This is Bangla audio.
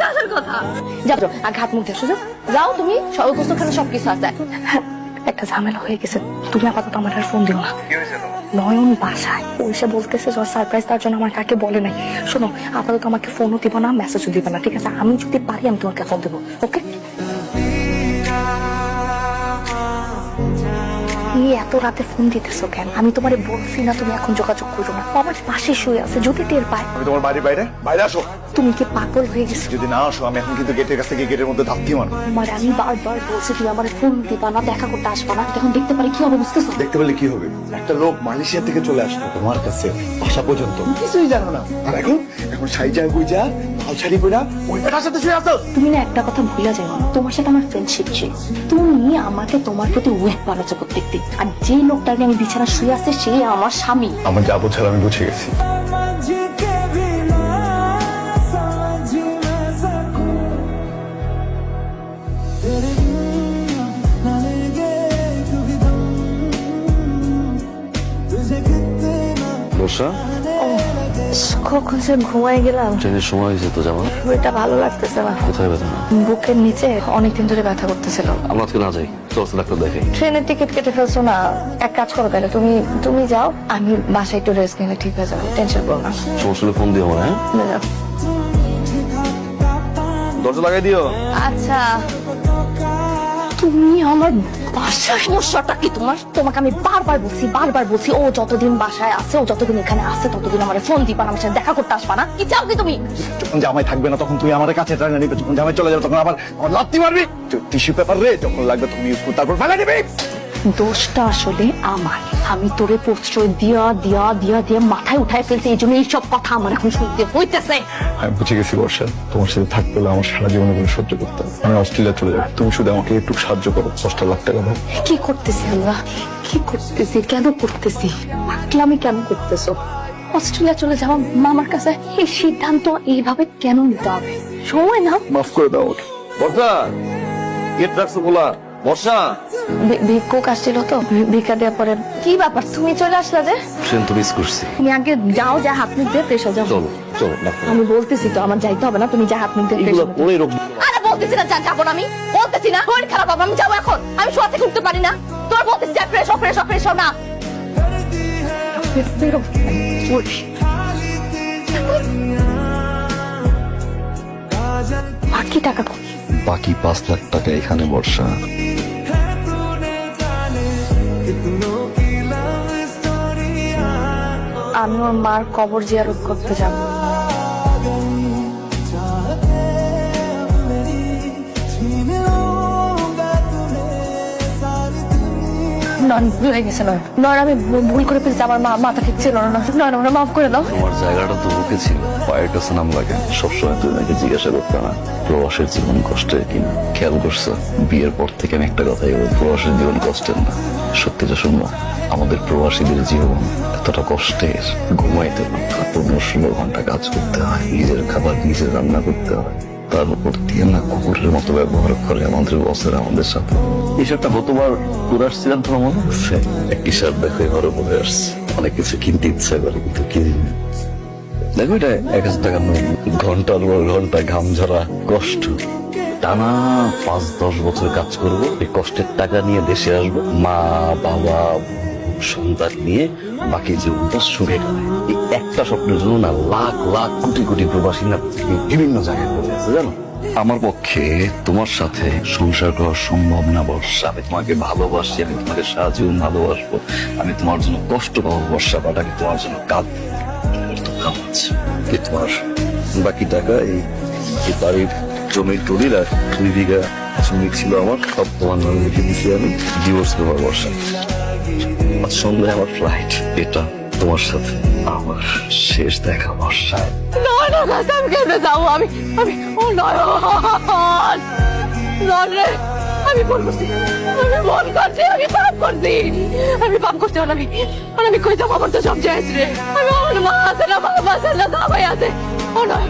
আসার কথা। যাও যাও, আগে হাত মুখ দিয়ে যাও, যাও তুমি গোস্তখানে সবকিছু আছে। একটা ঝামেলা হয়ে গেছে, তুমি আপাতত আমার আর ফোন দিও না। নয়ন বাসায় এসে বলতেছে সারপ্রাইজ তার জন্য আমার কাকে বলে নাই। শোনো, আপাতত আমাকে ফোনও দিব না, মেসেজও দিবে না, ঠিক আছে? আমি যদি পারি আমি তোমাকে ফোন দেবো, ওকে? তুমি এত রাতে ফোন দিতেছো কেন? আমি তোমারে বলছি না তুমি এখন যোগাযোগ করো না? আমার পাশে শুয়ে আছে, যদি টের পায়। আমি তোমার বাড়ির বাইরে বাইরে আসো। তুমি কি পাগল হয়ে গেছো? যদি না আসো আমি এখন কিন্তু গেটের কাছ থেকে গেটের মধ্যে ধাক্কি মারবো। তোমার আমি বারবার বলছি তুমি আমার ফোন দিবা না, দেখা করতে আসবা না, এখন দেখতে পারি কি হবে, বুঝতেছো? দেখতে পেলে কি হবে? একটা লোক মালয়েশিয়া থেকে চলে আসলো তোমার কাছে, বাসা পর্যন্ত কিছুই জানো না। আর এখন এখন সাইজা গুইজা লাল শাড়ি পরা ওই বেটার সাথে শুয়ে আছো। তুমি না একটা কথা ভুলে যাও, তোমার সাথে আমার ফ্রেন্ডশিপ ছিল, তুমি আমাকে তোমার প্রতি ওয়েট বানাচ্ছো প্রত্যেকদিন। আর যে লোকটা নিয়ে আমি বিছানা শুয়ে আছে সে আমার স্বামী। আমার যা বোঝার আমি বুঝে গেছি। বর্ষা, কখন সে ঘুমাই গেলাম। ট্রেনের সময় হয়েছে তো যাওয়া। শরীরটা ভালো লাগতেছে না। কোথায় ব্যথা? বুকের নিচে অনেকদিন ধরে ব্যথা করতেছিল। আমরা আজকে না যাই, চলছে ডাক্তার দেখাই। ট্রেনের টিকিট কেটে ফেলছো না, এক কাজ করো তাহলে তুমি যাও, আমি বাসায় একটু রেস্ট নিলে ঠিক হয়ে যাবে, টেনশন করো না। সমস্যা হলে ফোন দিও আমার। হ্যাঁ, যাও। দরজা লাগাই দিও। আচ্ছা, তুমি আমার বাসায়, সমস্যাটা কি তোমার? তোমাকে আমি বারবার বলছি ও যতদিন বাসায় আছে, ও যতদিন এখানে আছে ততদিন আমার ফোন দিবা না, আমার সাথে দেখা করতে আসবা না। কি চাও কি তুমি? যখন জামাই থাকবে না তখন তুমি আমার কাছে টানা নিবে, যখন জামাই চলে যাবে তখন আবার আমার লাত্তি মারবি। টিস্যু পেপার রে যখন লাগবে তুমি ইউজ করো, তারপর ফেলে দিবি। দোষটা আসলে আমার, আমি তোরে প্রশ্রয় দিয়া মাথায় উঠায় ফেলছি, এই জন্য এইসব কথা আমার এখন শুনতে হইতেছে। আমি বুঝে গেছি বর্ষা, তোমার সাথে থাকতে হলে আমার সারা জীবনে কোনো সহ্য করতে হবে। আমি অস্ট্রেলিয়া চলে যাবো, তুমি শুধু আমাকে একটু সাহায্য করো, 10 লাখ টাকা দাও। কি করতেছি আমরা, কি করতেছি, কেন করতেছি, পাগলামি কেন করতেছো? অস্ট্রেলিয়া চলে যাওয়া মামার কাছে, এই সিদ্ধান্ত এইভাবে কেন নিতে হবে? সময় নাও। মাফ করে দাও ওকে। বর্ষা, গেট রাখছো খোলা। বর্ষা, ভিক্ষুক আসছিল তো, ভিক্ষা দেওয়ার পরে। কি ব্যাপার তুমি চলে আসলা যে? ট্রেন তো মিস করছি। তুমি আগে যাও, যা হাত মুখ দিয়ে ফ্রেশ হয়ে যাও। চলো চলো ডাক্তার। আমি বলতেছি তো আমার যাইতে হবে না, তুমি যা হাত মুখ দিয়ে ফ্রেশ এগুলো হয়ে পরে রোগ। আরে বলতেছি না যাবো না, আমি বলতেছি না শরীর খারাপ হবে, আমি যাবো এখন, আমি শোয়া থেকে উঠতে পারি না। তোর বলতেছি যা, ফ্রেশ হও না। বাকি টাকা কই? বাকি 5 লাখ টাকা এখানে বর্ষা। আমি ওর মার কবর জিয়ারত করতে যাবো। নন ভুল হয়ে গেছে, নয় আমি ভুল করে ফেলছি, আমার মাথা ঠিক ছিল না, নয় আমরা মাফ করে দাও। তোমার জায়গাটা তো বুকে ছিল, পায়ের কাছে নাম লাগে। সবসময় তুমি আমাকে জিজ্ঞাসা করতে না প্রবাসের জীবন কষ্টের কিনা। খেয়াল করছো বিয়ের পর থেকে আমি একটা কথাই বলি, প্রবাসের জীবন কষ্টের না। সত্যিটা শুনবো, আমাদের প্রবাসীদের জীবন এতটা কষ্টের, ঘুমাইতে পারতো 15-16 ঘন্টা কাজ করতে হয়, নিজের খাবার নিজে রান্না করতে হয়, তার উপর দিয়ে না কুকুরের মতো ব্যবহার করে আমাদের বসের আমাদের সাথে। এসবটা গতবার ঘুরে আসছিলাম, তোমার মনে হচ্ছে? একটি শার্ট দেখে ঘরে পরে আসছে, অনেক কিছু কিনতে ইচ্ছা করে কিন্তু কিনি না। দেখো এটা 1000 টাকা নোট, ঘন্টার পর ঘন্টা ঘাম ঝরা কষ্ট, টানা 5-10 বছর কাজ করবো, এই কষ্টের টাকা নিয়ে দেশে আসবো, মা বাবা সন্তান নিয়ে বাকি জীবনটা সুখে কাটে। এই একটা স্বপ্নের জন্য না লাখ লাখ কোটি কোটি প্রবাসী না বিভিন্ন জায়গায় পড়ে আছে, জানো? আমার পক্ষে তোমার সাথে সংসার করা সম্ভব না বর্ষা। আমি তোমাকে ভালোবাসি, আমি তোমাকে সারা জীবন ভালোবাসবো, আমি তোমার জন্য কষ্ট পাবো বর্ষা, বাট আমি তোমার জন্য কাঁদছি। তোমার বাকি টাকা এই বাড়ির জমির দলিল আর 2 বিঘা জমি ছিল আমার, সব তোমার নামে লিখে দিচ্ছি আমি। ডিভোর্স দেওয়ার বর্ষা, আজ সন্ধ্যায় আমার ফ্লাইট, এটা তোমার সাথে আমার শেষ দেখা বর্ষা। আমি কেমনে যাবো? আমি ও নয়, আমি ভুল করছি, আমি পাপ করছি, আমি কই যাবো? আমার তো সব শেষ রে। আমি আমার মা আছে না, বাবা আছে না, সবাই আছে। ও নয়।